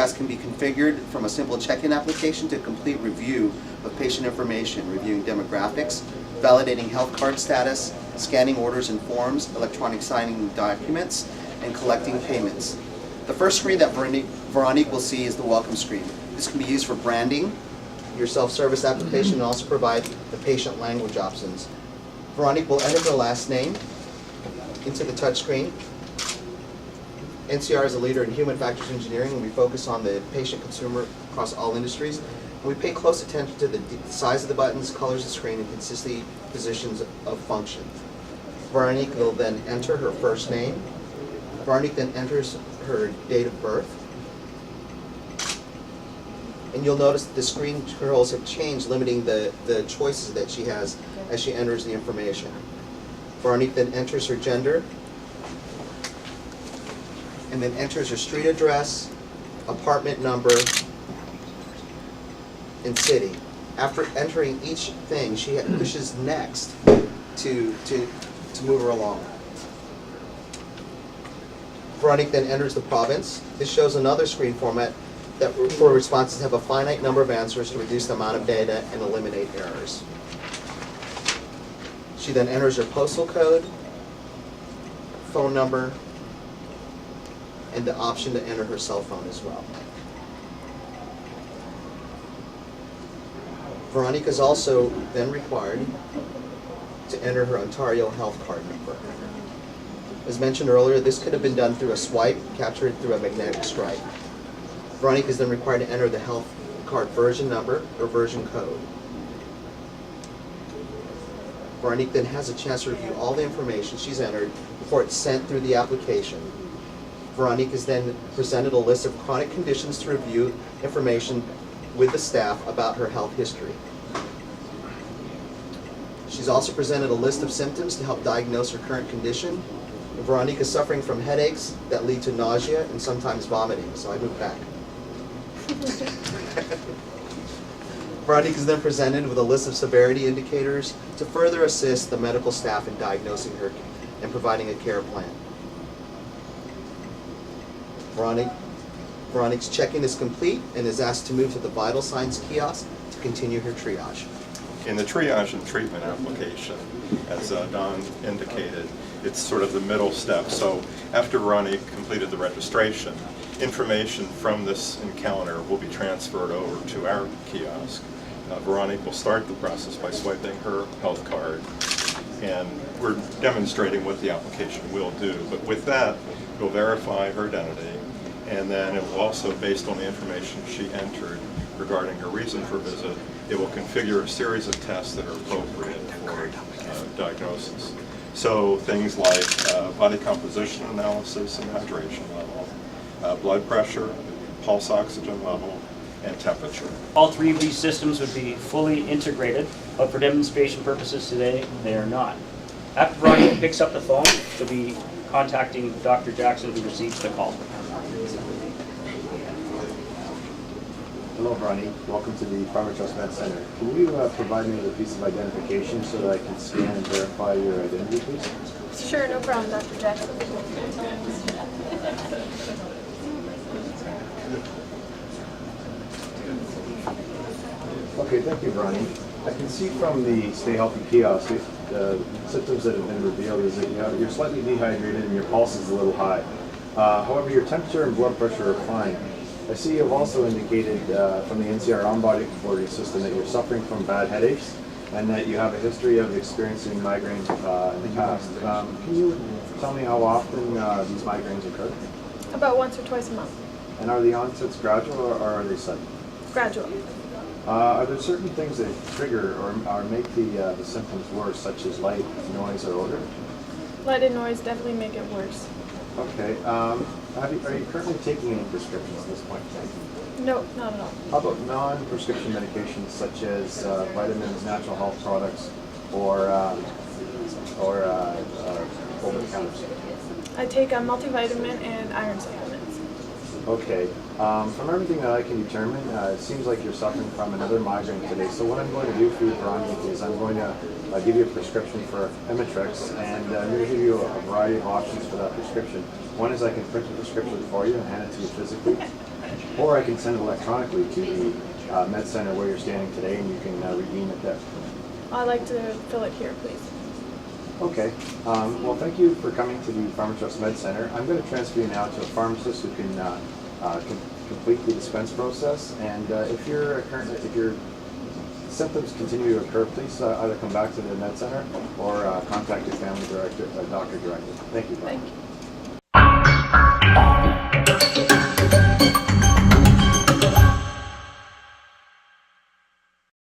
kiosk can be configured from a simple check-in application to complete review of patient information, reviewing demographics, validating health card status, scanning orders and forms, electronic signing documents, and collecting payments. The first screen that Veronique will see is the welcome screen. This can be used for branding, your self-service application, and also provide the patient language options. Veronique will enter her last name into the touchscreen. NCR is a leader in human factors engineering, and we focus on the patient consumer across all industries. And we pay close attention to the size of the buttons, colors of the screen, and consistency positions of function. Veronique will then enter her first name. Veronique then enters her date of birth. And you'll notice that the screen controls have changed, limiting the choices that she has as she enters the information. Veronique then enters her gender, and then enters her street address, apartment number, and city. After entering each thing, she pushes next to move her along. Veronique then enters the province. This shows another screen format that for responses have a finite number of answers to reduce the amount of data and eliminate errors. She then enters her postal code, phone number, and the option to enter her cell phone as well. Veronique is also then required to enter her Ontario health card number. As mentioned earlier, this could have been done through a swipe, captured through a magnetic stripe. Veronique is then required to enter the health card version number or version code. Veronique then has a chance to review all the information she's entered before it's sent through the application. Veronique is then presented a list of chronic conditions to review information with the staff about her health history. She's also presented a list of symptoms to help diagnose her current condition. And Veronique is suffering from headaches that lead to nausea and sometimes vomiting, so I moved back. Veronique is then presented with a list of severity indicators to further assist the medical staff in diagnosing her and providing a care plan. Veronique's check-in is complete and is asked to move to the vital signs kiosk to continue her triage. In the triage and treatment application, as Don indicated, it's sort of the middle step. So after Veronique completed the registration, information from this encounter will be transferred over to our kiosk. Veronique will start the process by swiping her health card, and we're demonstrating what the application will do. But with that, it will verify her identity, and then it will also, based on the information she entered regarding her reason for visit, it will configure a series of tests that are appropriate for diagnosis. So things like body composition analysis and hydration level, blood pressure, pulse oxygen level, and temperature. All three of these systems would be fully integrated, but for demonstration purposes today, they are not. After Veronique picks up the phone, she'll be contacting Dr. Jackson who receives the call. Hello, Veronique. Welcome to the Farmer Trust Med Center. Can you provide me with a piece of identification so that I can scan and verify your identity, please? Sure, no problem, Dr. Jackson. Okay, thank you, Veronique. I can see from the Stay Healthy Kiosk, the symptoms that have been revealed is that you're slightly dehydrated and your pulse is a little high. However, your temperature and blood pressure are fine. I see you've also indicated from the NCR on-body reporting system that you're suffering from bad headaches and that you have a history of experiencing migraines in the past. Can you tell me how often these migraines occur? About once or twice a month. And are the onsets gradual or are they sudden? Gradual. Are there certain things that trigger or make the symptoms worse, such as light, noise, or odor? Light and noise definitely make it worse. Okay. Are you currently taking any prescriptions at this point? No, not at all. How about non-prescription medications such as vitamins, natural health products, or over-the-counters? I take a multivitamin and iron supplements. Okay. From everything that I can determine, it seems like you're suffering from another migraine today. So what I'm going to do for you, Veronique, is I'm going to give you a prescription for Emitrix, and I'm going to give you a variety of options for that prescription. One is I can print the prescription for you and hand it to you physically. Or I can send it electronically to the Med Center where you're standing today, and you can redeem it there. I'd like to fill it here, please. Okay. Well, thank you for coming to the Farmer Trust Med Center. I'm going to transfer you now to a pharmacist who can complete the dispense process. And if your symptoms continue to occur, please either come back to the Med Center or contact your family doctor directly. Thank you. Thank you.